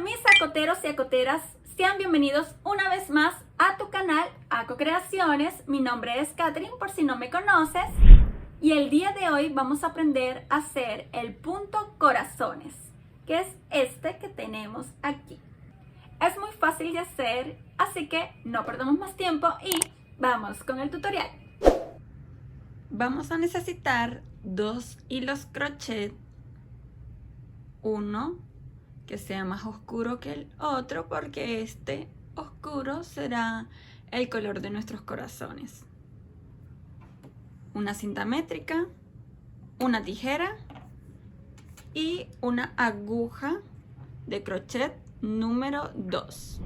mis acoteros y acoteras, sean bienvenidos una vez más a tu canal Aco Creaciones. Mi nombre es Katherine, por si no me conoces, y el día de hoy vamos a aprender a hacer el punto corazones, que es este que tenemos aquí. Es muy fácil de hacer, así que no perdamos más tiempo y vamos con el tutorial. Vamos a necesitar 2 hilos crochet, uno que sea más oscuro que el otro, porque este oscuro será el color de nuestros corazones. Una cinta métrica, una tijera y una aguja de crochet número 2.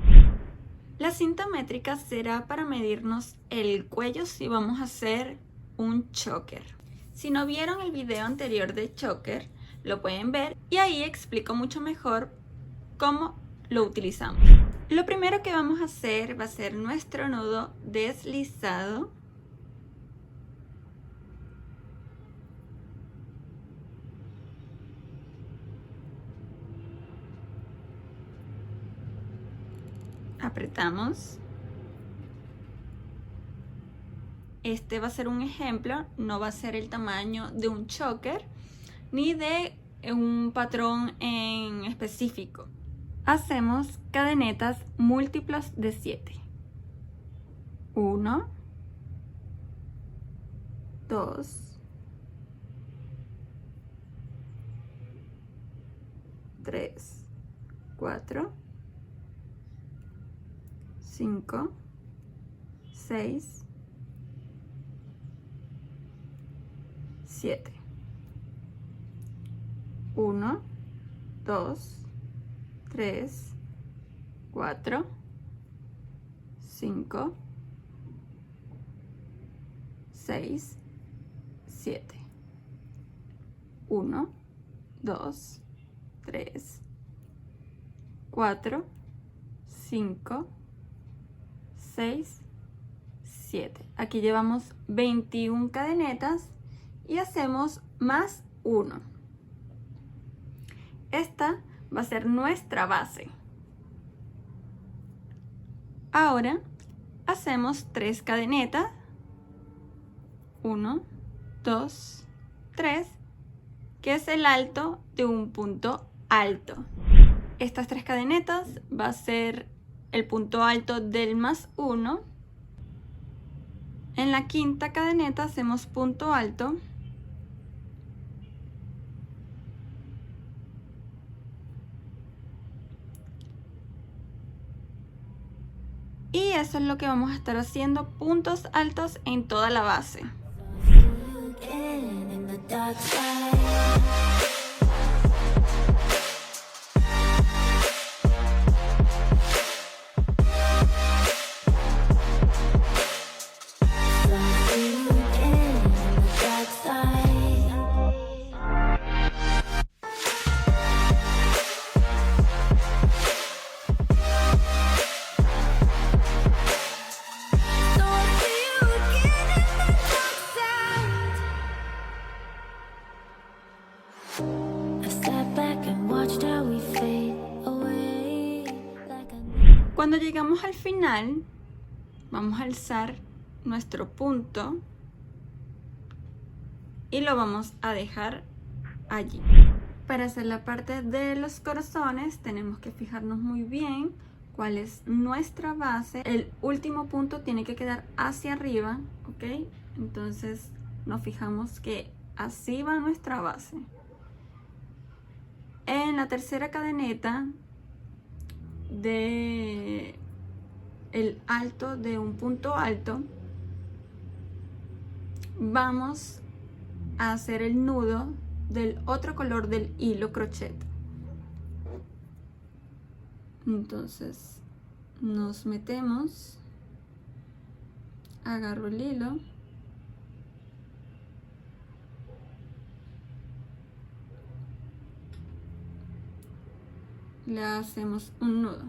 La cinta métrica será para medirnos el cuello si vamos a hacer un choker. Si no vieron el video anterior de choker, lo pueden ver y ahí explico mucho mejor cómo lo utilizamos. Lo primero que vamos a hacer va a ser nuestro nudo deslizado. Apretamos. Este va a ser un ejemplo, no va a ser el tamaño de un choker ni de un patrón en específico. Hacemos cadenetas múltiplas de 7. 1, 2, 3, 4, 5, 6, 7. 1, 2, 3, 4, 5, 6, 7. 1, 2, 3, 4, 5, 6, 7. Aquí llevamos 21 cadenetas y hacemos más 1. Esta va a ser nuestra base. Ahora hacemos 3 cadenetas. 1, 2, 3, que es el alto de un punto alto. Estas 3 cadenetas va a ser el punto alto del más 1. En la quinta cadeneta hacemos punto alto. Y eso es lo que vamos a estar haciendo, puntos altos en toda la base. Cuando llegamos al final, vamos a alzar nuestro punto y lo vamos a dejar allí. Para hacer la parte de los corazones tenemos que fijarnos muy bien cuál es nuestra base. El último punto tiene que quedar hacia arriba, ¿ok? Entonces nos fijamos que así va nuestra base. En la tercera cadeneta de el alto de un punto alto vamos a hacer el nudo del otro color del hilo crochet. Entonces nos metemos, agarro el hilo, le hacemos un nudo.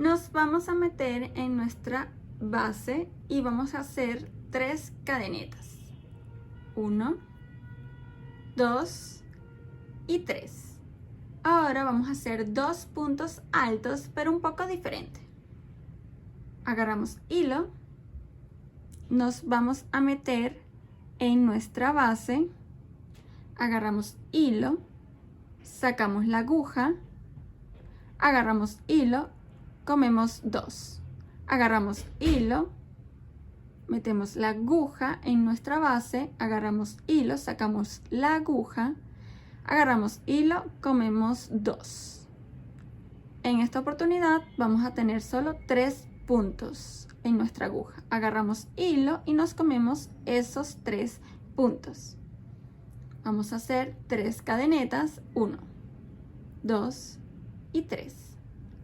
Nos vamos a meter en nuestra base y vamos a hacer 3 cadenetas. 1, 2 y 3. Ahora vamos a hacer 2 puntos altos, pero un poco diferente. Agarramos hilo, nos vamos a meter en nuestra base, agarramos hilo, sacamos la aguja, agarramos hilo, comemos 2, agarramos hilo, metemos la aguja en nuestra base, agarramos hilo, sacamos la aguja, agarramos hilo, comemos 2. En esta oportunidad vamos a tener solo 3 puntos en nuestra aguja. Agarramos hilo y nos comemos esos 3 puntos. Vamos a hacer 3 cadenetas, 1, 2 y 3.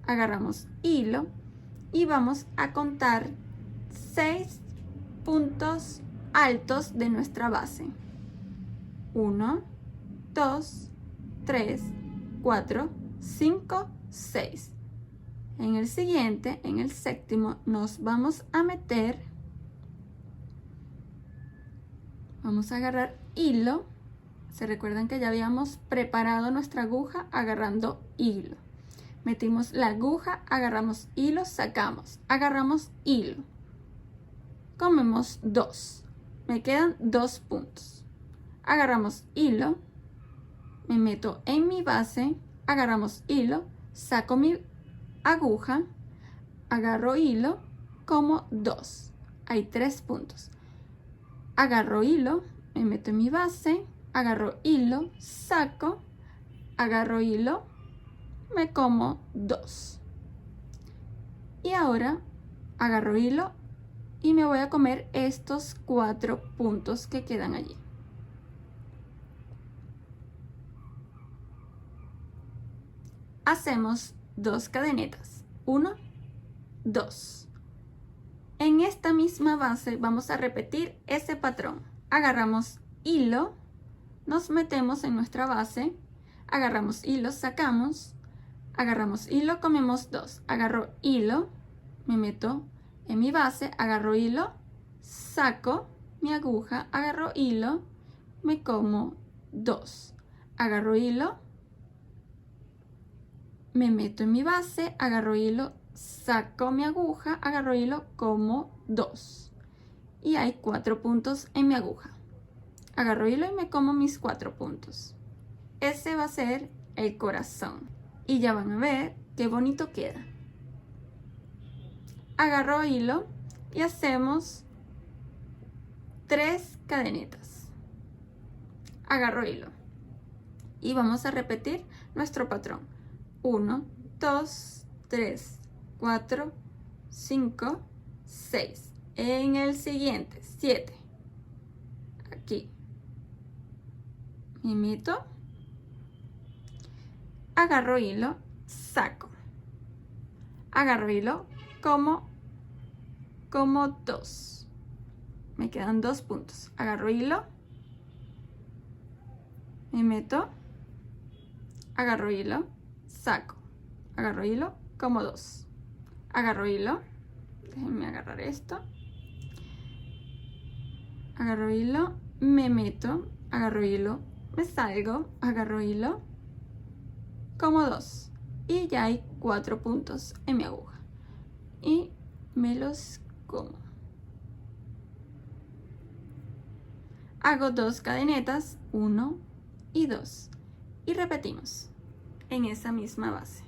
Agarramos hilo y vamos a contar 6 puntos altos de nuestra base. 1, 2, 3, 4, 5, 6. En el siguiente, en el séptimo, nos vamos a meter. Vamos a agarrar hilo. Se recuerdan que ya habíamos preparado nuestra aguja agarrando hilo. Metimos la aguja, agarramos hilo, sacamos. Agarramos hilo. Comemos 2. Me quedan 2 puntos. Agarramos hilo. Me meto en mi base. Agarramos hilo. Saco mi aguja. Agarro hilo. Como 2. Hay 3 puntos. Agarro hilo. Me meto en mi base. Agarro hilo. Saco. Agarro hilo. Me como 2. Y ahora agarro hilo y me voy a comer estos 4 puntos que quedan allí. Hacemos 2 cadenetas. 1, 2. En esta misma base vamos a repetir ese patrón. Agarramos hilo, nos metemos en nuestra base, agarramos hilo, sacamos. Agarramos hilo, comemos 2. Agarro hilo, me meto en mi base, agarro hilo, saco mi aguja, agarro hilo, me como 2. Agarro hilo, me meto en mi base, agarro hilo, saco mi aguja, agarro hilo, como 2. Y hay 4 puntos en mi aguja. Agarro hilo y me como mis 4 puntos. Ese va a ser el corazón. Y ya van a ver qué bonito queda. Agarro hilo y hacemos 3 cadenetas. Agarro hilo. Y vamos a repetir nuestro patrón. 1, 2, 3, 4, 5, 6. En el siguiente, 7. Aquí. Me meto. Agarro hilo, saco. Agarro hilo, como 2. Me quedan 2 puntos. Agarro hilo, me meto, agarro hilo, saco. Agarro hilo, como 2. Agarro hilo, déjenme agarrar esto. Agarro hilo, me meto, agarro hilo, me salgo, agarro hilo, como 2. Y ya hay 4 puntos en mi aguja. Y me los como. Hago 2 cadenetas, 1 y 2. Y repetimos en esa misma base.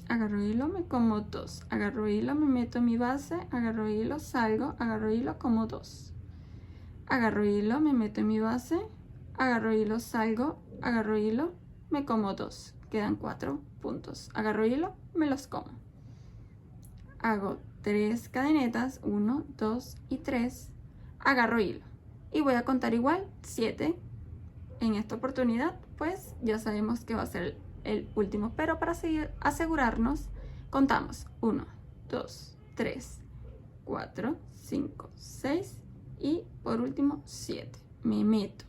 Agarro hilo, me como 2. Agarro hilo, me meto en mi base, agarro hilo, salgo, agarro hilo, como 2. Agarro hilo, me meto en mi base, agarro hilo, salgo, agarro hilo, me como 2. Quedan 4 puntos. Agarro hilo, me los como. Hago 3 cadenetas, 1, 2 y 3. Agarro hilo. Y voy a contar igual, 7. En esta oportunidad, pues ya sabemos que va a ser el último, pero para asegurarnos, contamos 1, 2, 3, 4, 5, 6 y por último 7. Me meto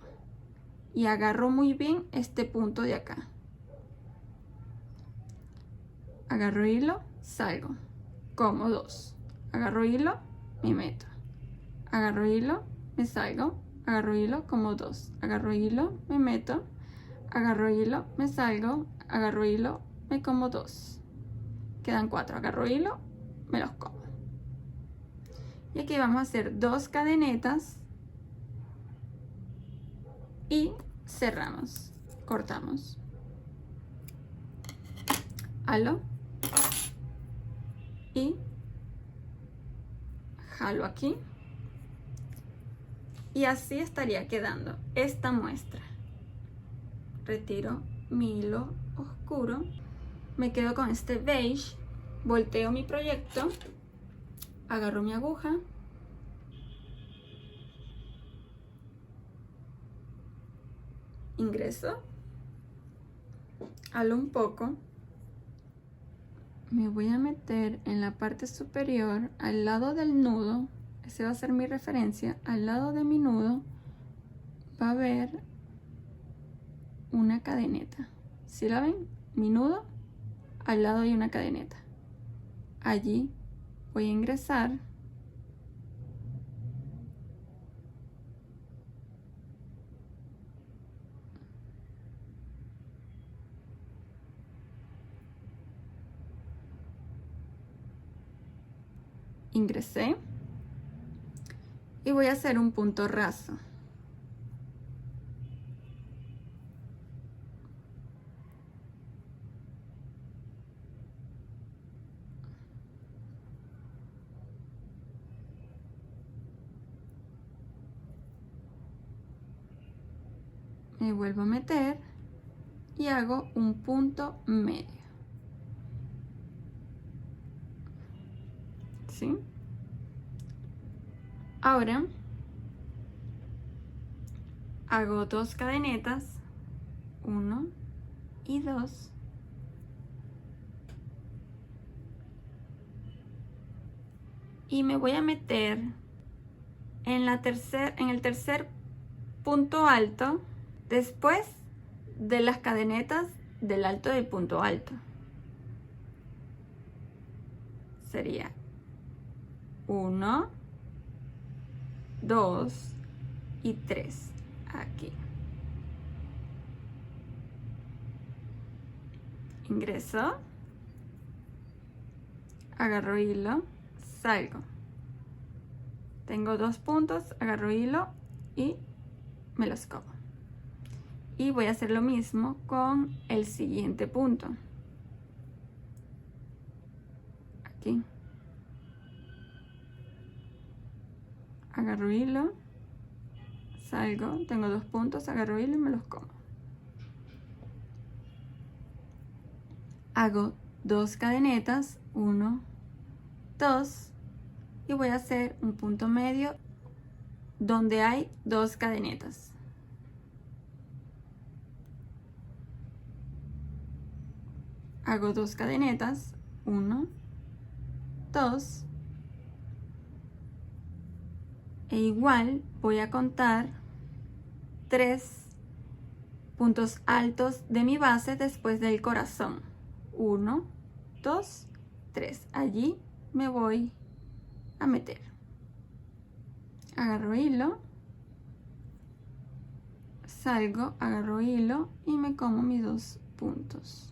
y agarro muy bien este punto de acá. Agarro hilo, salgo, como 2. Agarro hilo, me meto. Agarro hilo, me salgo. Agarro hilo, como 2. Agarro hilo, me meto. Agarro hilo, me salgo. Agarro hilo, me como 2. Quedan 4. Agarro hilo, me los como. Y aquí vamos a hacer 2 cadenetas y cerramos, cortamos. Halo y jalo aquí. Y así estaría quedando esta muestra. Retiro mi hilo oscuro, me quedo con este beige, volteo mi proyecto, agarro mi aguja, ingreso, halo un poco, me voy a meter en la parte superior al lado del nudo, ese va a ser mi referencia, al lado de mi nudo va a haber una cadeneta. ¿Sí la ven? Mi nudo, al lado hay una cadeneta. Allí voy a ingresar ingresé y voy a hacer un punto raso. Me vuelvo a meter y hago un punto medio. ¿Sí? Ahora hago 2 cadenetas, 1 y 2. Y me voy a meter en el tercer punto alto después de las cadenetas del alto del punto alto. Sería 1, 2 y 3 aquí. Ingreso, agarro hilo, salgo. Tengo 2 puntos, agarro hilo y me los como. Y voy a hacer lo mismo con el siguiente punto. Aquí. Agarro hilo, salgo, tengo 2 puntos, agarro hilo y me los como. Hago 2 cadenetas, 1, 2 y voy a hacer un punto medio donde hay 2 cadenetas. Hago 2 cadenetas, 1, 2 e igual voy a contar 3 puntos altos de mi base después del corazón. 1, 2, 3. Allí me voy a meter. Agarro hilo, salgo, agarro hilo y me como mis 2 puntos.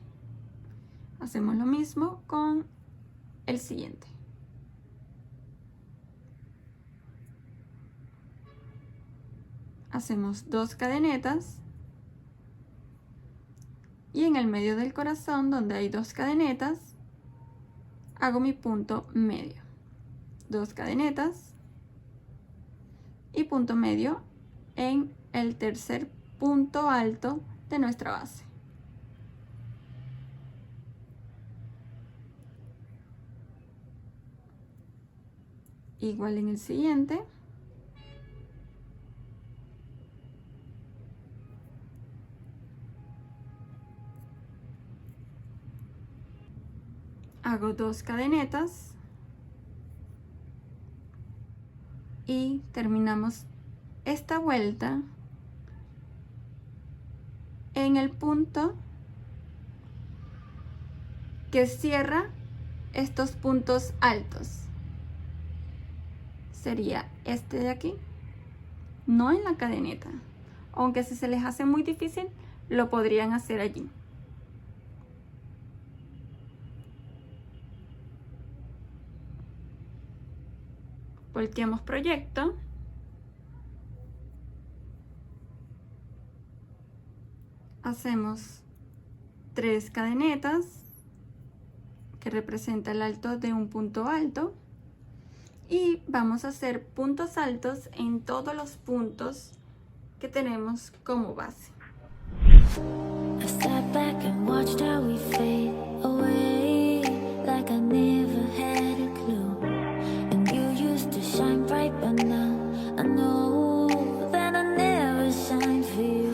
Hacemos lo mismo con el siguiente. Hacemos 2 cadenetas y en el medio del corazón, donde hay 2 cadenetas, hago mi punto medio. 2 cadenetas y punto medio en el tercer punto alto de nuestra base. Igual en el siguiente. Hago 2 cadenetas y terminamos esta vuelta en el punto que cierra estos puntos altos. Sería este de aquí, no en la cadeneta, aunque si se les hace muy difícil lo podrían hacer allí. Volteamos proyecto. Hacemos 3 cadenetas que representa el alto de un punto alto y vamos a hacer puntos altos en todos los puntos que tenemos como base. I sat back and watched how we fade away, like I never had a clue. And you used to shine bright, but now I know that I never shine for you.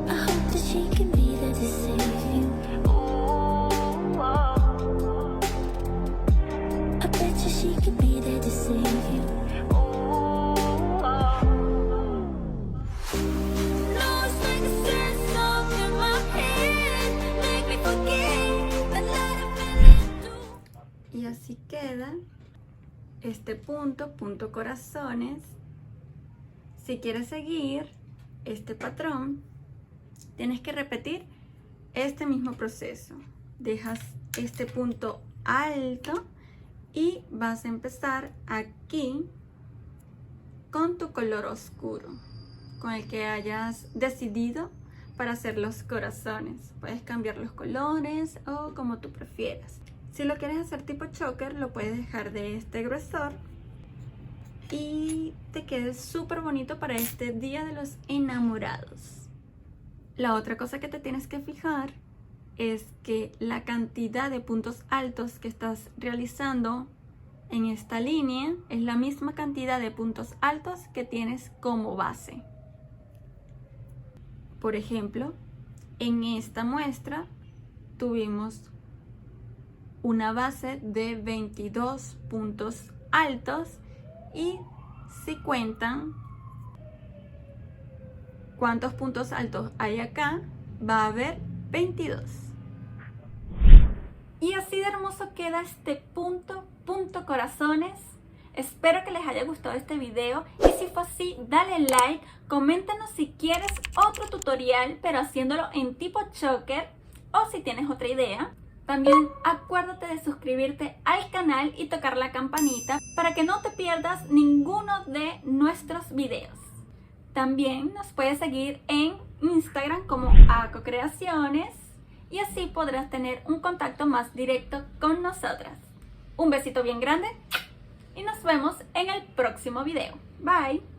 I hope that she can be there to save you. I bet you she can be there to save you. Y así queda este punto corazones. Si quieres seguir este patrón, tienes que repetir este mismo proceso. Dejas este punto alto y vas a empezar aquí con tu color oscuro, con el que hayas decidido para hacer los corazones. Puedes cambiar los colores o como tú prefieras. Si lo quieres hacer tipo choker, lo puedes dejar de este grosor y te quede súper bonito para este día de los enamorados. La otra cosa que te tienes que fijar es que la cantidad de puntos altos que estás realizando en esta línea es la misma cantidad de puntos altos que tienes como base. Por ejemplo, en esta muestra tuvimos una base de 22 puntos altos y si cuentan cuántos puntos altos hay acá, va a haber 22. Y así de hermoso queda este punto corazones. Espero que les haya gustado este video y si fue así, dale like, coméntanos si quieres otro tutorial pero haciéndolo en tipo choker o si tienes otra idea. También acuérdate de suscribirte al canal y tocar la campanita para que no te pierdas ninguno de nuestros videos. También nos puedes seguir en Instagram como ACO Creaciones y así podrás tener un contacto más directo con nosotras. Un besito bien grande y nos vemos en el próximo video. Bye.